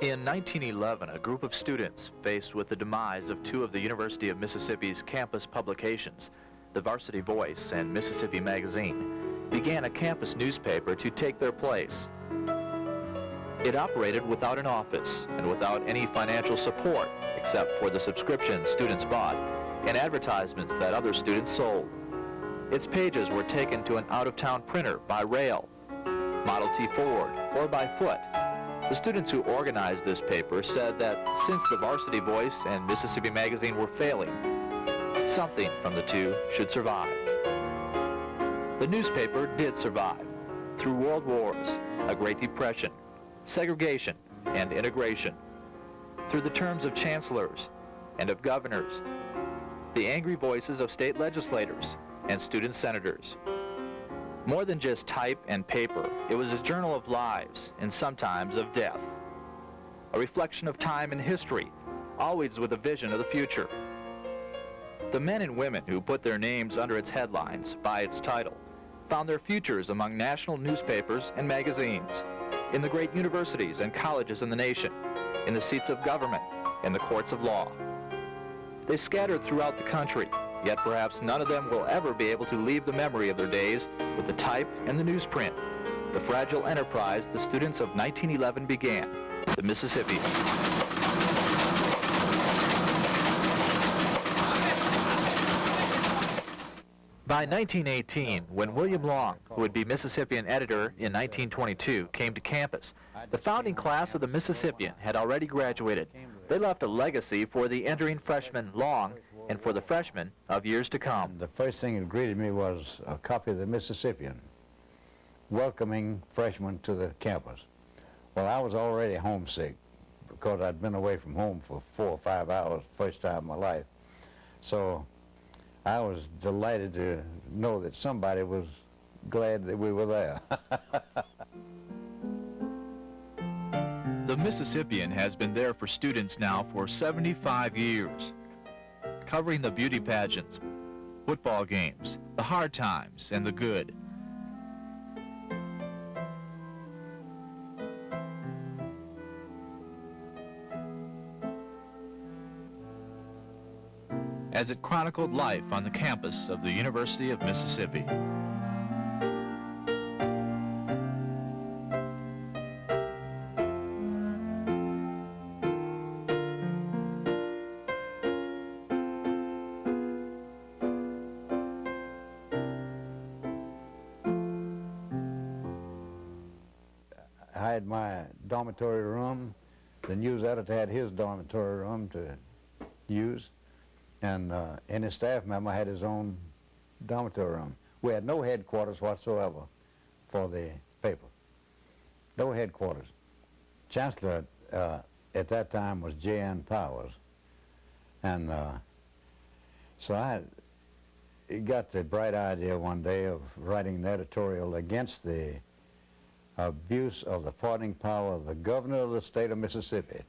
In 1911, a group of students, faced with the demise of two of the University of Mississippi's campus publications, the Varsity Voice and Mississippi Magazine, began a campus newspaper to take their place. It operated without an office and without any financial support except for the subscriptions students bought and advertisements that other students sold. Its pages were taken to an out-of-town printer by rail, Model T Ford, or by foot. The students who organized this paper said that since the Varsity Voice and Mississippi Magazine were failing, something from the two should survive. The newspaper did survive through world wars, a Great Depression, segregation, and integration, through the terms of chancellors and of governors, the angry voices of state legislators and student senators. More than just type and paper, it was a journal of lives and sometimes of death. A reflection of time and history, always with a vision of the future. The men and women who put their names under its headlines by its title found their futures among national newspapers and magazines, in the great universities and colleges in the nation, in the seats of government, and the courts of law. They scattered throughout the country, yet perhaps none of them will ever be able to leave the memory of their days with the type and the newsprint, the fragile enterprise the students of 1911 began, the Mississippian. By 1918, when William Long, who would be Mississippian editor in 1922, came to campus, the founding class of the Mississippian had already graduated. They left a legacy for the entering freshman Long and for the freshmen of years to come. The first thing that greeted me was a copy of the Mississippian, welcoming freshmen to the campus. Well, I was already homesick because I'd been away from home for 4 or 5 hours, first time in my life. So I was delighted to know that somebody was glad that we were there. The Mississippian has been there for students now for 75 years, covering the beauty pageants, football games, the hard times, and the good. As it chronicled life on the campus of the University of Mississippi. I had my dormitory room. The news editor had his dormitory room to use. And any staff member had his own dormitory room. We had no headquarters whatsoever for the paper. No headquarters. Chancellor at that time was J.N. Powers. And so I got the bright idea one day of writing an editorial against the abuse of the pardoning power of the governor of the state of Mississippi.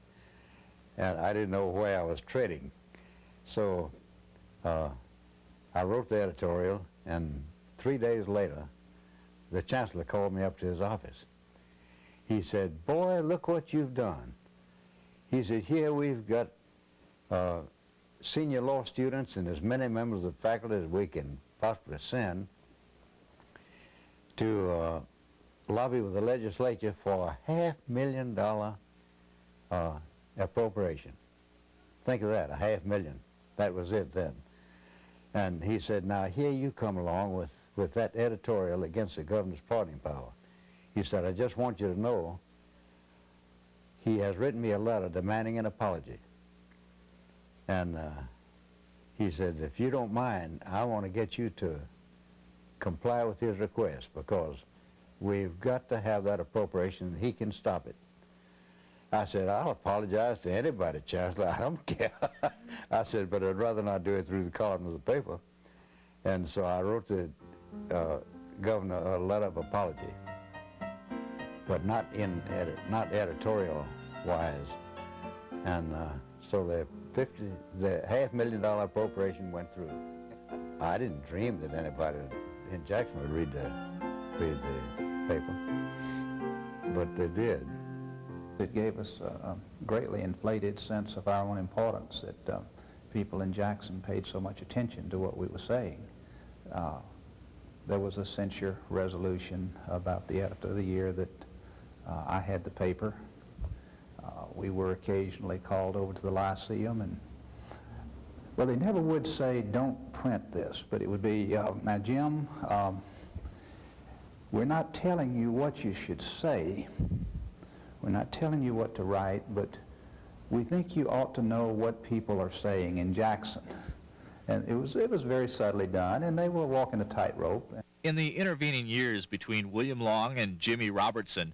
And I didn't know where I was treading. So I wrote the editorial, and 3 days later, the chancellor called me up to his office. He said, "Boy, look what you've done." He said, "Here we've got senior law students and as many members of the faculty as we can possibly send to lobby with the legislature for a $500,000 appropriation." Think of that, a $500,000. That was it then. And he said, "Now here you come along with that editorial against the governor's pardoning power." He said, "I just want you to know he has written me a letter demanding an apology." And he said, "If you don't mind, I want to get you to comply with his request because we've got to have that appropriation and he can stop it." I said, "I'll apologize to anybody, Chancellor. I don't care." I said, "But I'd rather not do it through the column of the paper." And so I wrote the governor a letter of apology, but not editorial-wise. And so the $500,000 appropriation went through. I didn't dream that anybody in Jackson would read the paper, but they did. It gave us a greatly inflated sense of our own importance, that people in Jackson paid so much attention to what we were saying. There was a censure resolution about the editor of the year that I had the paper. We were occasionally called over to the Lyceum, and well, they never would say, don't print this, but it would be, now Jim, we're not telling you what you should say, we're not telling you what to write, but we think you ought to know what people are saying in Jackson. And it was very subtly done, and they were walking a tightrope. In the intervening years between William Long and Jimmy Robertson,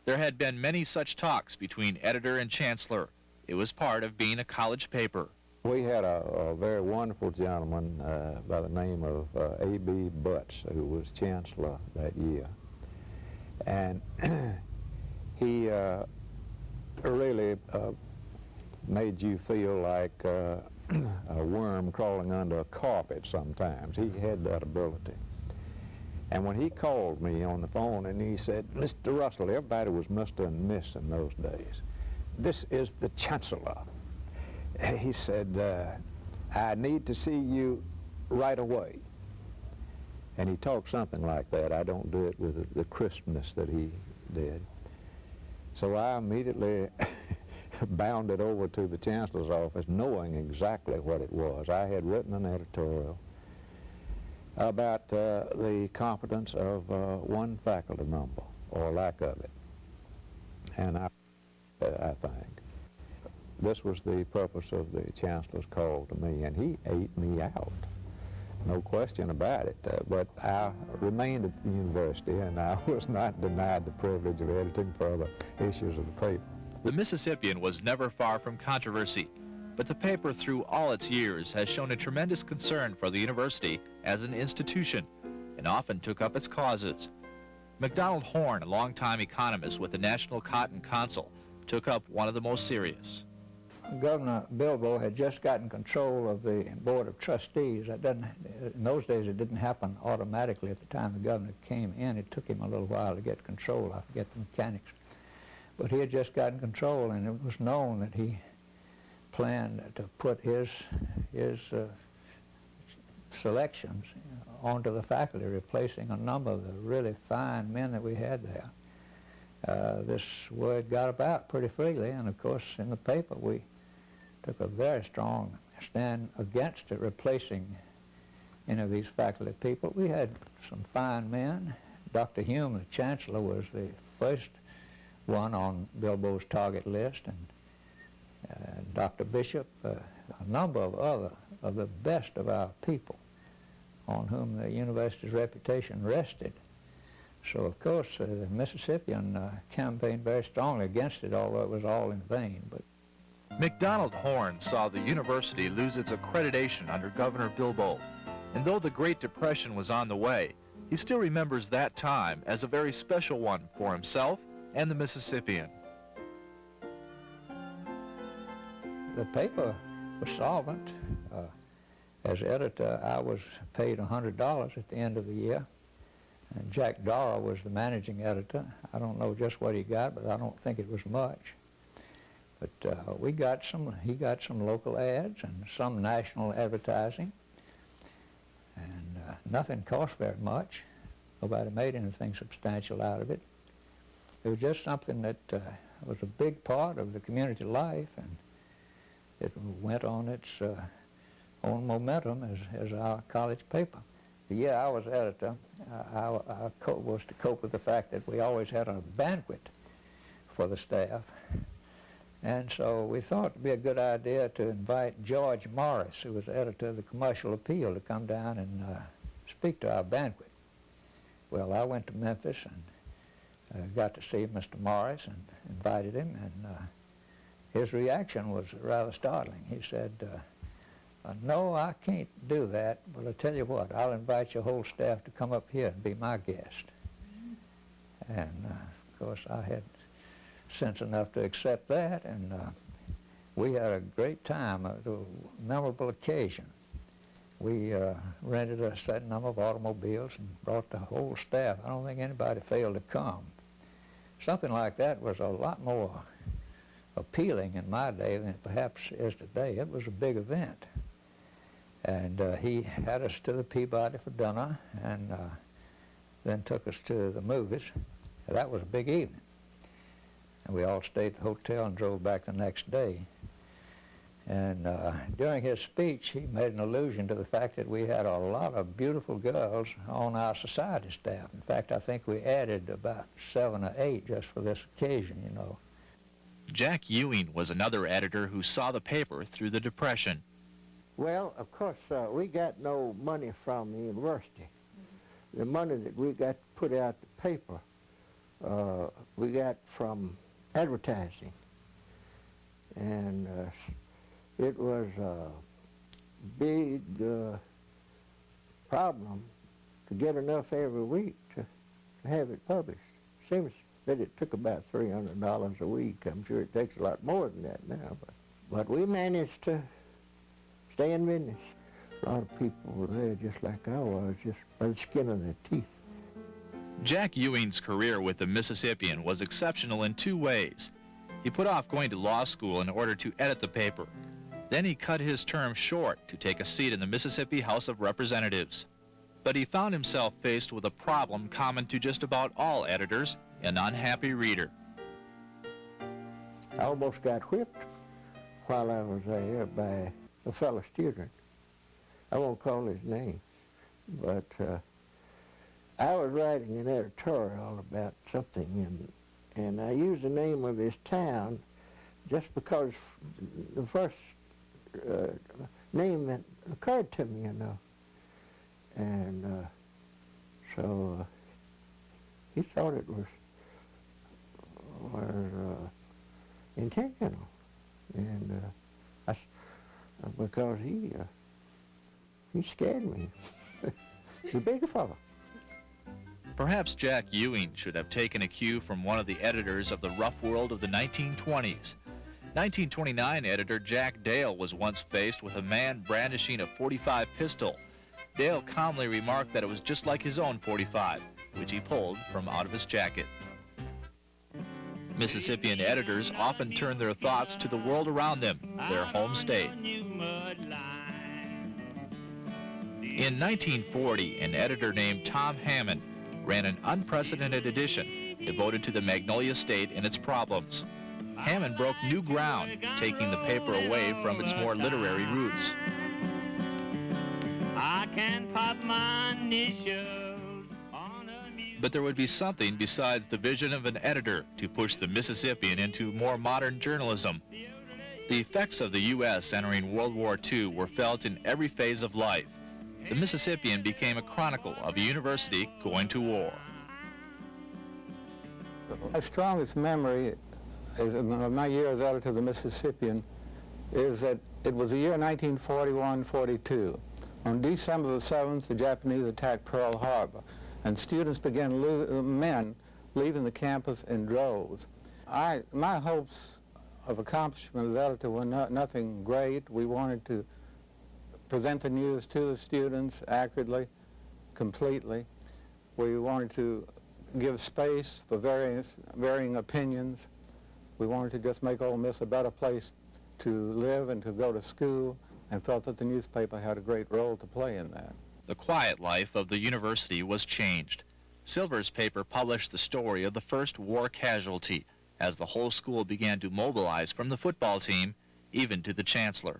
there had been many such talks between editor and chancellor. It was part of being a college paper. We had a very wonderful gentleman by the name of A.B. Butts, who was chancellor that year. And he really made you feel like a worm crawling under a carpet sometimes. He had that ability. And when he called me on the phone and he said, Mr. Russell, everybody was Mr. and Miss in those days. This is the Chancellor. He said, I need to see you right away. And he talked something like that. I don't do it with the crispness that he did. So I immediately bounded over to the Chancellor's office knowing exactly what it was. I had written an editorial about the competence of one faculty member, or lack of it. And I think this was the purpose of the Chancellor's call to me, and he ate me out. No question about it. But I remained at the university, and I was not denied the privilege of editing further issues of the paper. The Mississippian was never far from controversy, but the paper through all its years has shown a tremendous concern for the university as an institution, and often took up its causes. MacDonald Horne, a longtime economist with the National Cotton Council, took up one of the most serious. Governor Bilbo had just gotten control of the Board of Trustees. In those days, it didn't happen automatically. At the time the governor came in, it took him a little while to get control. I forget the mechanics. But he had just gotten control, and it was known that he planned to put his selections onto the faculty, replacing a number of the really fine men that we had there. This word got about pretty freely, and of course in the paper we took a very strong stand against it, replacing any of these faculty people. We had some fine men. Dr. Hume, the chancellor, was the first one on Bilbo's target list, and Dr. Bishop, a number of other of the best of our people on whom the university's reputation rested. So, of course, the Mississippian campaigned very strongly against it, although it was all in vain. But MacDonald Horne saw the university lose its accreditation under Governor Bilbo, and though the Great Depression was on the way, he still remembers that time as a very special one for himself and the Mississippian. the paper was solvent. As editor, I was paid $100 at the end of the year. And Jack Dara was the managing editor. I don't know just what he got, but I don't think it was much. But he got some local ads and some national advertising. And nothing cost very much. Nobody made anything substantial out of it. It was just something that was a big part of the community life, and it went on its own momentum as our college paper. The year I was editor, I was to cope with the fact that we always had a banquet for the staff. And so we thought it would be a good idea to invite George Morris, who was editor of the Commercial Appeal, to come down and speak to our banquet. Well, I went to Memphis and got to see Mr. Morris and invited him, and his reaction was rather startling. He said, no, I can't do that, but I'll tell you what, I'll invite your whole staff to come up here and be my guest. And of course I had sense enough to accept that, and we had a great time, a memorable occasion. We rented a certain number of automobiles and brought the whole staff. I don't think anybody failed to come. Something like that was a lot more appealing in my day than it perhaps is today. It was a big event. And he had us to the Peabody for dinner and then took us to the movies. That was a big evening. And we all stayed at the hotel and drove back the next day. And during his speech, he made an allusion to the fact that we had a lot of beautiful girls on our society staff. In fact, I think we added about 7 or 8 just for this occasion, you know. Jack Ewing was another editor who saw the paper through the Depression. Well, of course, we got no money from the university. The money that we got to put out the paper, we got from advertising. And it was a big problem to get enough every week to have it published. Seems that it took about $300 a week. I'm sure it takes a lot more than that now, but we managed to stay in business. A lot of people were there just like I was, just by the skin of their teeth. Jack Ewing's career with the Mississippian was exceptional in 2 ways. He put off going to law school in order to edit the paper. Then he cut his term short to take a seat in the Mississippi House of Representatives. But he found himself faced with a problem common to just about all editors, an unhappy reader. I almost got whipped while I was there by a fellow student. I won't call his name, but I was writing an editorial about something, and I used the name of his town just because the first name that occurred to me, you know. And so he thought it was intentional, and because he scared me. He's a big fellow. Perhaps Jack Ewing should have taken a cue from one of the editors of the rough world of the 1920s. 1929 editor Jack Dale was once faced with a man brandishing a .45 pistol. Dale calmly remarked that it was just like his own .45, which he pulled from out of his jacket. Mississippian editors often turn their thoughts to the world around them, their home state. In 1940, an editor named Tom Hammond ran an unprecedented edition devoted to the Magnolia State and its problems. Hammond broke new ground, taking the paper away from its more literary roots. I can pop my initials on a music. But there would be something besides the vision of an editor to push the Mississippian into more modern journalism. The effects of the U.S. entering World War II were felt in every phase of life. The Mississippian became a chronicle of a university going to war. My strongest memory of my year as editor of the Mississippian is that it was the year 1941-42. On December the 7th, the Japanese attacked Pearl Harbor, and students began, men leaving the campus in droves. My hopes of accomplishment as editor were nothing great. We wanted to present the news to the students accurately, completely. We wanted to give space for varying opinions. We wanted to just make Ole Miss a better place to live and to go to school, and felt that the newspaper had a great role to play in that. The quiet life of the university was changed. Silver's paper published the story of the first war casualty as the whole school began to mobilize from the football team even to the chancellor.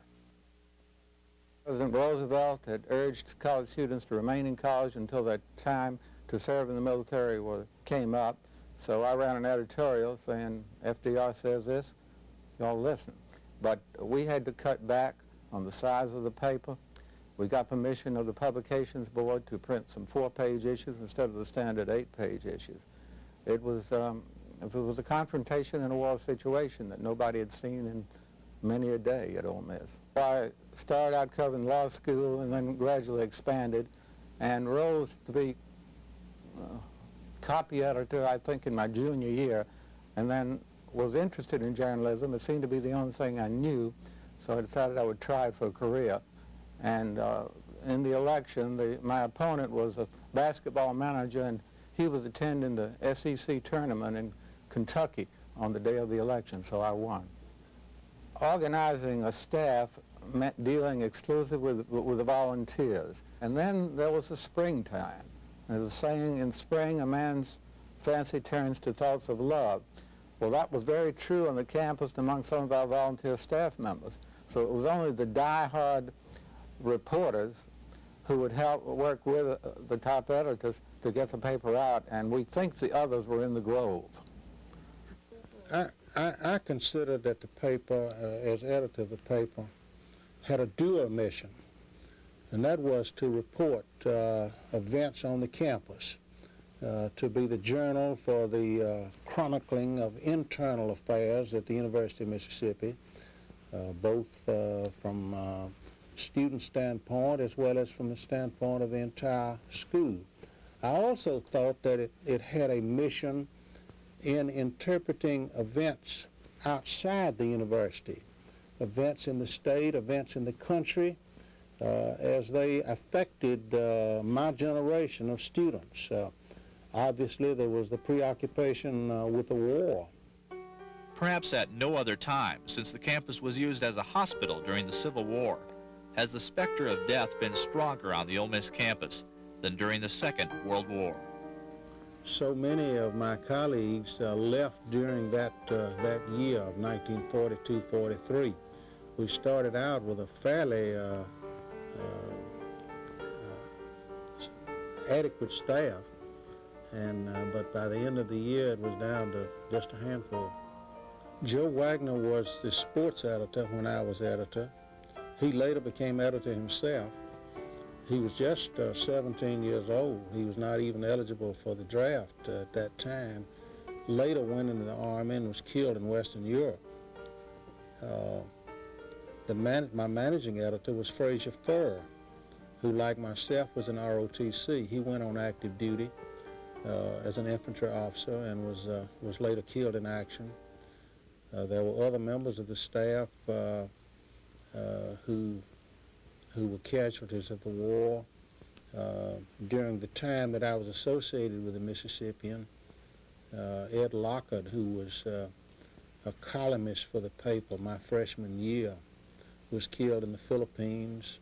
President Roosevelt had urged college students to remain in college until their time to serve in the military came up. So I ran an editorial saying, FDR says this, y'all listen. But we had to cut back on the size of the paper. We got permission of the Publications Board to print some 4-page issues instead of the standard 8-page issues. It was a confrontation in a war situation that nobody had seen in many a day at Ole Miss. I started out covering law school and then gradually expanded and rose to be copy editor, I think, in my junior year, and then was interested in journalism. It seemed to be the only thing I knew, so I decided I would try for a career. And in the election, my opponent was a basketball manager, and he was attending the SEC tournament in Kentucky on the day of the election, so I won. Organizing a staff meant dealing exclusively with the volunteers. And then there was the springtime. There's a saying, in spring, a man's fancy turns to thoughts of love. Well, that was very true on the campus and among some of our volunteer staff members. So it was only the die-hard reporters who would help work with the top editors to get the paper out, and we think the others were in the grove. I consider that the paper, as editor of the paper, had a dual mission, and that was to report events on the campus, to be the journal for the chronicling of internal affairs at the University of Mississippi, both from student standpoint as well as from the standpoint of the entire school. I also thought that it had a mission in interpreting events outside the university, events in the state, events in the country, as they affected my generation of students. Obviously, there was the preoccupation with the war. Perhaps at no other time, since the campus was used as a hospital during the Civil War, has the specter of death been stronger on the Ole Miss campus than during the Second World War. So many of my colleagues left during that year of 1942-43. We started out with a fairly adequate staff, but by the end of the year it was down to just a handful. Joe Wagner was the sports editor when I was editor. He later became editor himself. He was just 17 years old. He was not even eligible for the draft at that time. Later went into the Army and was killed in Western Europe. My managing editor was Frazier Furr, who, like myself, was in ROTC. He went on active duty as an infantry officer and was later killed in action. There were other members of the staff who were casualties of the war. During the time that I was associated with the Mississippian, Ed Lockard, who was a columnist for the paper my freshman year, was killed in the Philippines.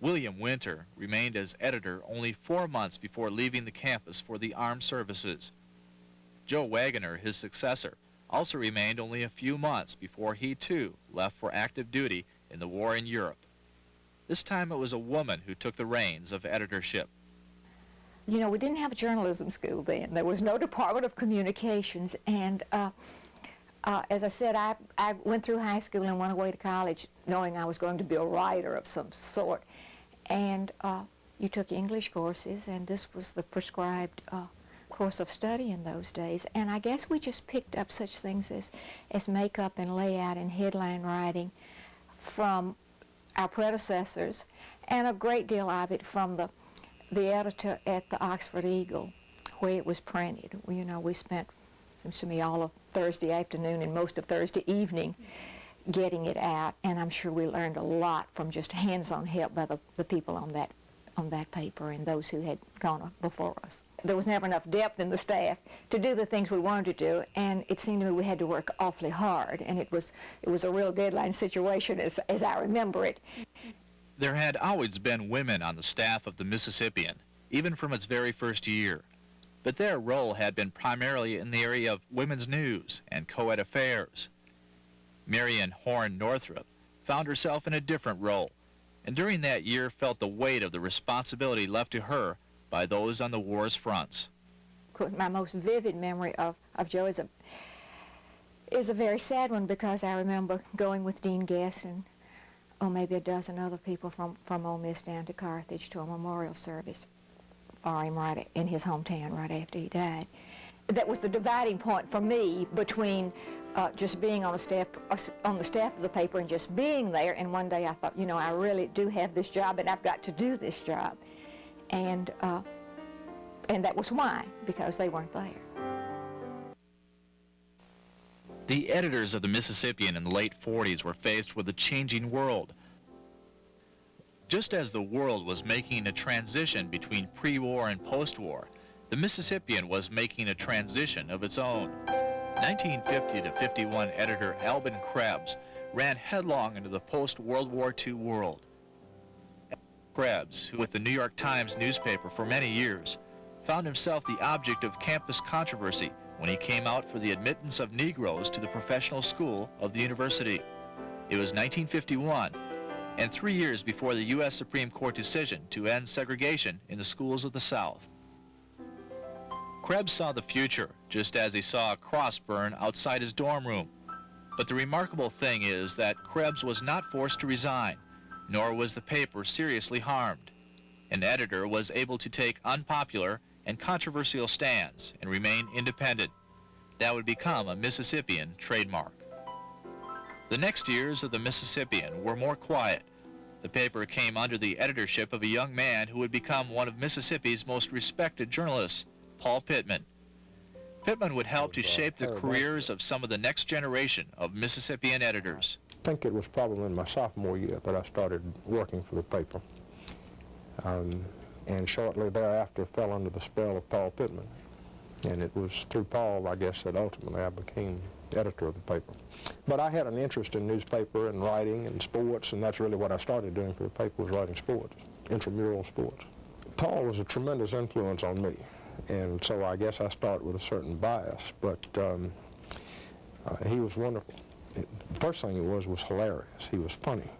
William Winter remained as editor only 4 months before leaving the campus for the armed services. Joe Wagner, his successor, also remained only a few months before he too left for active duty in the war in Europe. This time it was a woman who took the reins of editorship. You know, we didn't have a journalism school then. There was no Department of Communications, and as I said, I went through high school and went away to college knowing I was going to be a writer of some sort. And you took English courses, and this was the prescribed course of study in those days. And I guess we just picked up such things as makeup and layout and headline writing from our predecessors, and a great deal of it from the editor at the Oxford Eagle, where it was printed. You know, we spent, seems to me, all of Thursday afternoon and most of Thursday evening getting it out, and I'm sure we learned a lot from just hands-on help by the people on that paper and those who had gone before us. There was never enough depth in the staff to do the things we wanted to do, and it seemed to me we had to work awfully hard, and it was a real deadline situation as I remember it. There had always been women on the staff of the Mississippian, even from its very first year, but their role had been primarily in the area of women's news and co-ed affairs. Marion Horn Northrup found herself in a different role, and during that year felt the weight of the responsibility left to her by those on the war's fronts. My most vivid memory of Joe is a very sad one, because I remember going with Dean Guest and maybe a dozen other people from Ole Miss down to Carthage to a memorial service for him right in his hometown right after he died. That was the dividing point for me between just being on the staff of the paper and just being there. And one day I thought, you know, I really do have this job and I've got to do this job. And that was why, because they weren't there. The editors of the Mississippian in the late 40s were faced with a changing world. Just as the world was making a transition between pre-war and post-war, the Mississippian was making a transition of its own. 1950 to 51 editor Albin Krebs ran headlong into the post-World War II world. Krebs, who with the New York Times newspaper for many years, found himself the object of campus controversy when he came out for the admittance of Negroes to the professional school of the university. It was 1951, and 3 years before the U.S. Supreme Court decision to end segregation in the schools of the South. Krebs saw the future, just as he saw a cross burn outside his dorm room. But the remarkable thing is that Krebs was not forced to resign, nor was the paper seriously harmed. An editor was able to take unpopular and controversial stands and remain independent. That would become a Mississippian trademark. The next years of the Mississippian were more quiet. The paper came under the editorship of a young man who would become one of Mississippi's most respected journalists, Paul Pittman. Pittman would help to shape the careers of some of the next generation of Mississippian editors. I think it was probably in my sophomore year that I started working for the paper. And shortly thereafter fell under the spell of Paul Pittman. And it was through Paul, I guess, that ultimately I became editor of the paper. But I had an interest in newspaper and writing and sports, and that's really what I started doing for the paper, was writing sports, intramural sports. Paul was a tremendous influence on me, and so I guess I start with a certain bias, but he was wonderful. The first thing he was hilarious. He was funny.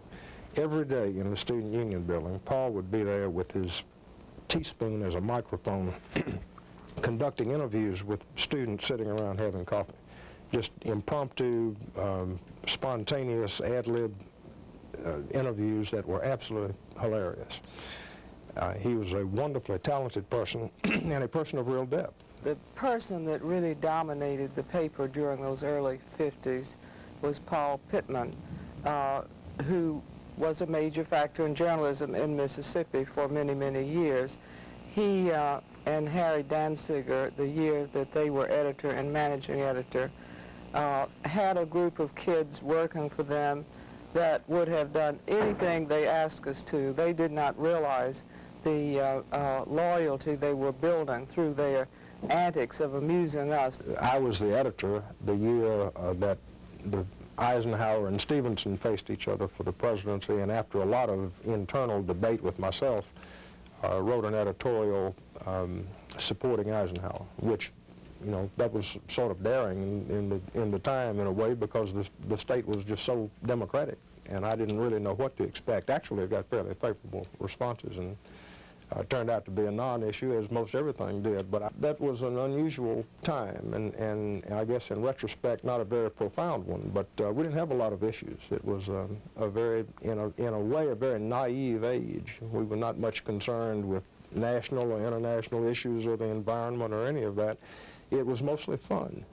Every day in the Student Union building, Paul would be there with his teaspoon as a microphone conducting interviews with students sitting around having coffee. Just impromptu, spontaneous, ad-lib interviews that were absolutely hilarious. He was a wonderfully talented person and a person of real depth. The person that really dominated the paper during those early 50s was Paul Pittman, who was a major factor in journalism in Mississippi for many, many years. He and Harry Danziger, the year that they were editor and managing editor, had a group of kids working for them that would have done anything they asked us to. They did not realize the loyalty they were building through their antics of amusing us. I was the editor the year that the Eisenhower and Stevenson faced each other for the presidency, and after a lot of internal debate with myself, wrote an editorial supporting Eisenhower, which, you know, that was sort of daring in the time in a way, because the state was just so democratic, and I didn't really know what to expect. Actually, it got fairly favorable responses, and turned out to be a non-issue, as most everything did. But that was an unusual time, and I guess in retrospect, not a very profound one. But we didn't have a lot of issues. It was a very, in a way, a very naive age. We were not much concerned with national or international issues or the environment or any of that. It was mostly fun.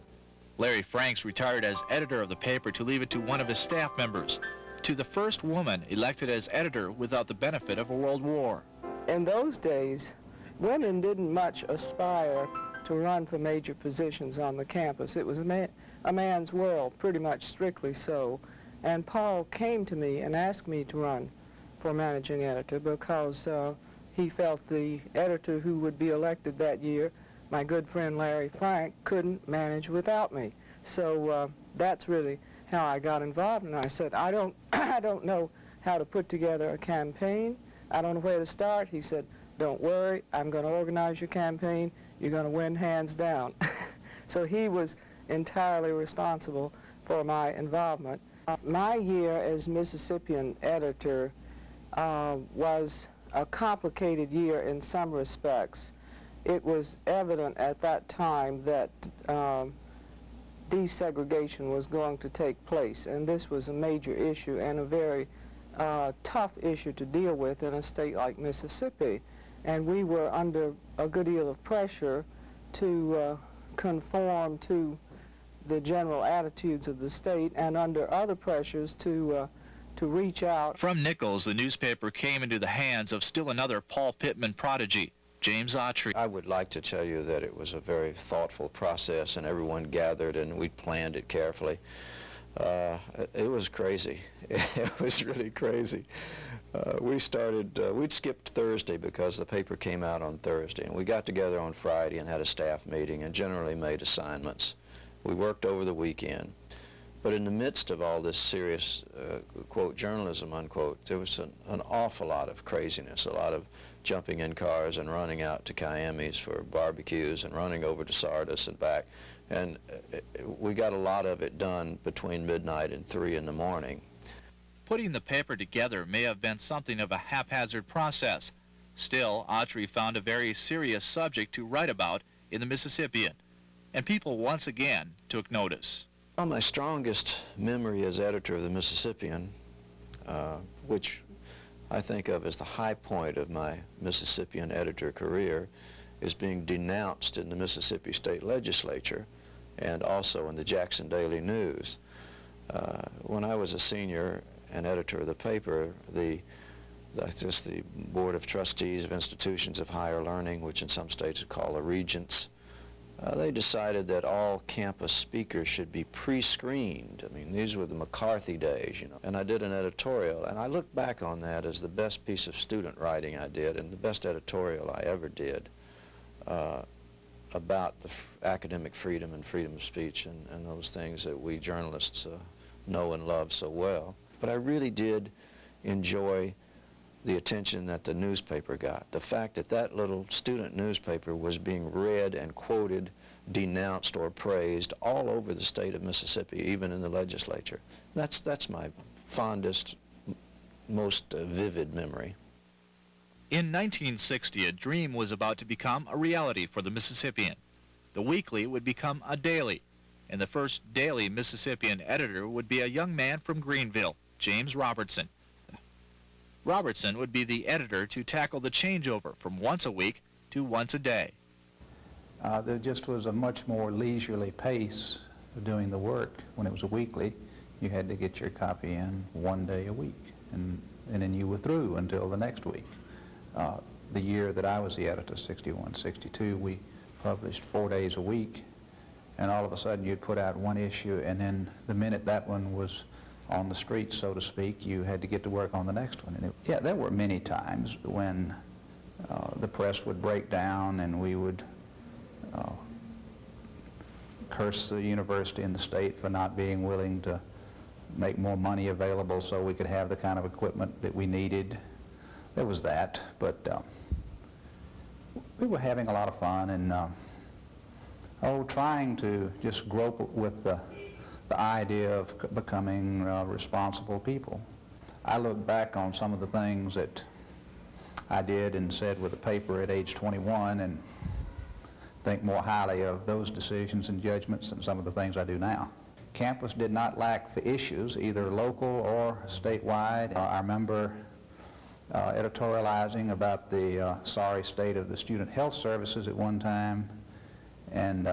Larry Franks retired as editor of the paper to leave it to one of his staff members, to the first woman elected as editor without the benefit of a world war. In those days, women didn't much aspire to run for major positions on the campus. It was a man's world, pretty much strictly so. And Paul came to me and asked me to run for managing editor because he felt the editor who would be elected that year, my good friend Larry Frank, couldn't manage without me. So that's really how I got involved. And I said, I don't know how to put together a campaign. I don't know where to start. He said, don't worry, I'm going to organize your campaign. You're going to win hands down. So he was entirely responsible for my involvement. My year as Mississippian editor was a complicated year in some respects. It was evident at that time that desegregation was going to take place, and this was a major issue and a very tough issue to deal with in a state like Mississippi. And we were under a good deal of pressure to conform to the general attitudes of the state, and under other pressures to reach out. From Nichols, the newspaper came into the hands of still another Paul Pittman prodigy, James Autry. I would like to tell you that it was a very thoughtful process, and everyone gathered and we planned it carefully. It was crazy. It was really crazy. We'd skipped Thursday because the paper came out on Thursday, and we got together on Friday and had a staff meeting and generally made assignments. We worked over the weekend. But in the midst of all this serious, quote, journalism, unquote, there was an awful lot of craziness, a lot of jumping in cars and running out to Kiami's for barbecues and running over to Sardis and back. And we got a lot of it done between midnight and 3 in the morning. Putting the paper together may have been something of a haphazard process. Still, Autry found a very serious subject to write about in the Mississippian, and people once again took notice. Well, my strongest memory as editor of the Mississippian, which I think of as the high point of my Mississippian editor career, is being denounced in the Mississippi State Legislature and also in the Jackson Daily News. When I was a senior and editor of the paper, the Board of Trustees of Institutions of Higher Learning, which in some states are called the Regents, they decided that all campus speakers should be pre-screened. I mean, these were the McCarthy days, you know. And I did an editorial, and I look back on that as the best piece of student writing I did and the best editorial I ever did about the academic freedom and freedom of speech and those things that we journalists know and love so well. But I really did enjoy the attention that the newspaper got. The fact that that little student newspaper was being read and quoted, denounced or praised all over the state of Mississippi, even in the legislature. That's my fondest, most vivid memory. In 1960, a dream was about to become a reality for the Mississippian. The weekly would become a daily, and the first daily Mississippian editor would be a young man from Greenville, James Robertson. Robertson would be the editor to tackle the changeover from once a week to once a day. There just was a much more leisurely pace of doing the work. When it was a weekly, you had to get your copy in one day a week, and then you were through until the next week. The year that I was the editor, 61, 62, we published 4 days a week, and all of a sudden you'd put out one issue, and then the minute that one was on the street, so to speak, you had to get to work on the next one. And yeah, there were many times when the press would break down and we would curse the university and the state for not being willing to make more money available so we could have the kind of equipment that we needed. There was that, but we were having a lot of fun and trying to just grope with the idea of becoming responsible people. I look back on some of the things that I did and said with the paper at age 21 and think more highly of those decisions and judgments than some of the things I do now. Campus did not lack for issues, either local or statewide. I remember editorializing about the sorry state of the student health services at one time, and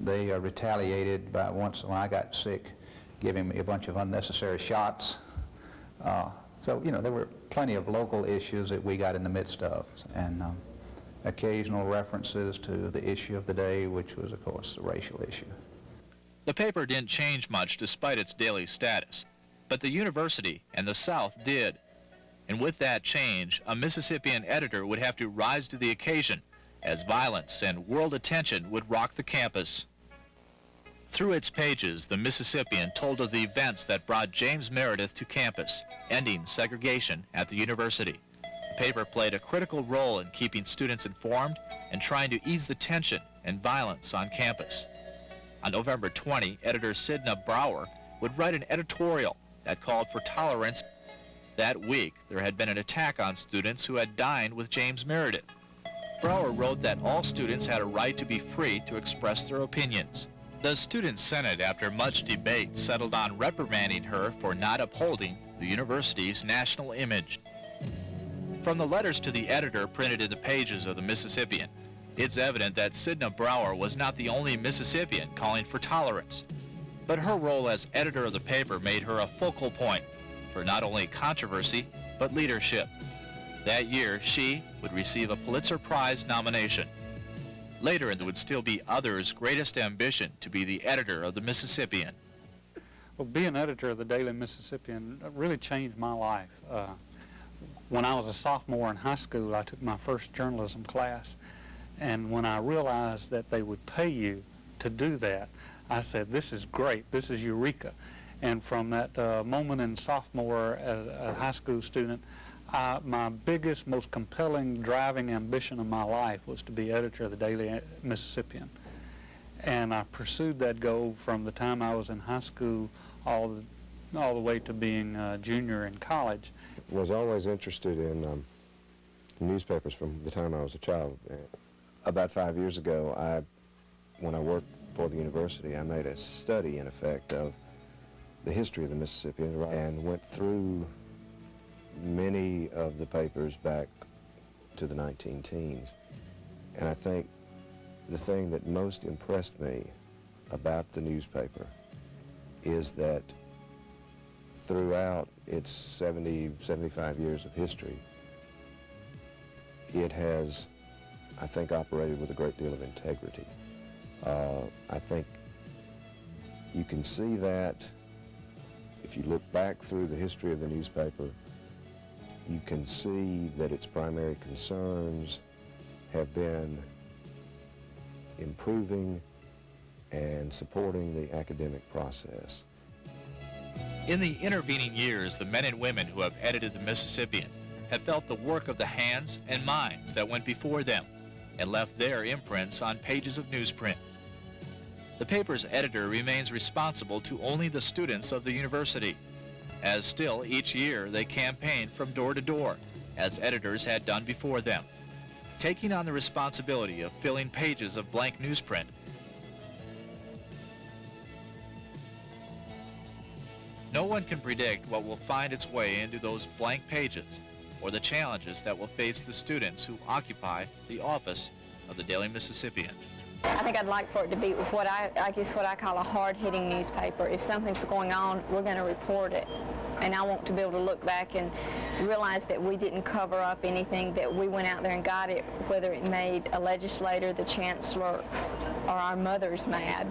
they retaliated by once when I got sick, giving me a bunch of unnecessary shots. So, you know, there were plenty of local issues that we got in the midst of, and occasional references to the issue of the day, which was, of course, the racial issue. The paper didn't change much despite its daily status, but the university and the South did. And with that change, a Mississippian editor would have to rise to the occasion as violence and world attention would rock the campus. Through its pages, the Mississippian told of the events that brought James Meredith to campus, ending segregation at the university. The paper played a critical role in keeping students informed and trying to ease the tension and violence on campus. On November 20, editor Sidna Brower would write an editorial that called for tolerance. That week, there had been an attack on students who had dined with James Meredith. Brower wrote that all students had a right to be free to express their opinions. The Student Senate, after much debate, settled on reprimanding her for not upholding the university's national image. From the letters to the editor printed in the pages of the Mississippian, it's evident that Sidna Brower was not the only Mississippian calling for tolerance, but her role as editor of the paper made her a focal point for not only controversy, but leadership. That year, she would receive a Pulitzer Prize nomination. Later, it would still be others' greatest ambition to be the editor of the Mississippian. Well, being editor of the Daily Mississippian really changed my life. When I was a sophomore in high school, I took my first journalism class, and when I realized that they would pay you to do that, I said, this is great, this is eureka. And from that moment in sophomore as a high school student, my biggest, most compelling driving ambition of my life was to be editor of the Daily Mississippian. And I pursued that goal from the time I was in high school all the way to being a junior in college. Was always interested in newspapers from the time I was a child. About 5 years ago, when I worked for the university, I made a study, in effect, of the history of the Mississippian and went through many of the papers back to the 19-teens. And I think the thing that most impressed me about the newspaper is that throughout its 75 years of history, it has, I think, operated with a great deal of integrity. I think you can see that if you look back through the history of the newspaper. You can see that its primary concerns have been improving and supporting the academic process. In the intervening years, the men and women who have edited the Mississippian have felt the work of the hands and minds that went before them and left their imprints on pages of newsprint. The paper's editor remains responsible to only the students of the university, as still each year they campaign from door to door, as editors had done before them, taking on the responsibility of filling pages of blank newsprint. No one can predict what will find its way into those blank pages or the challenges that will face the students who occupy the office of the Daily Mississippian. I think I'd like for it to be what I guess what I call a hard-hitting newspaper. If something's going on, we're going to report it. And I want to be able to look back and realize that we didn't cover up anything, that we went out there and got it, whether it made a legislator, the chancellor, or our mothers mad.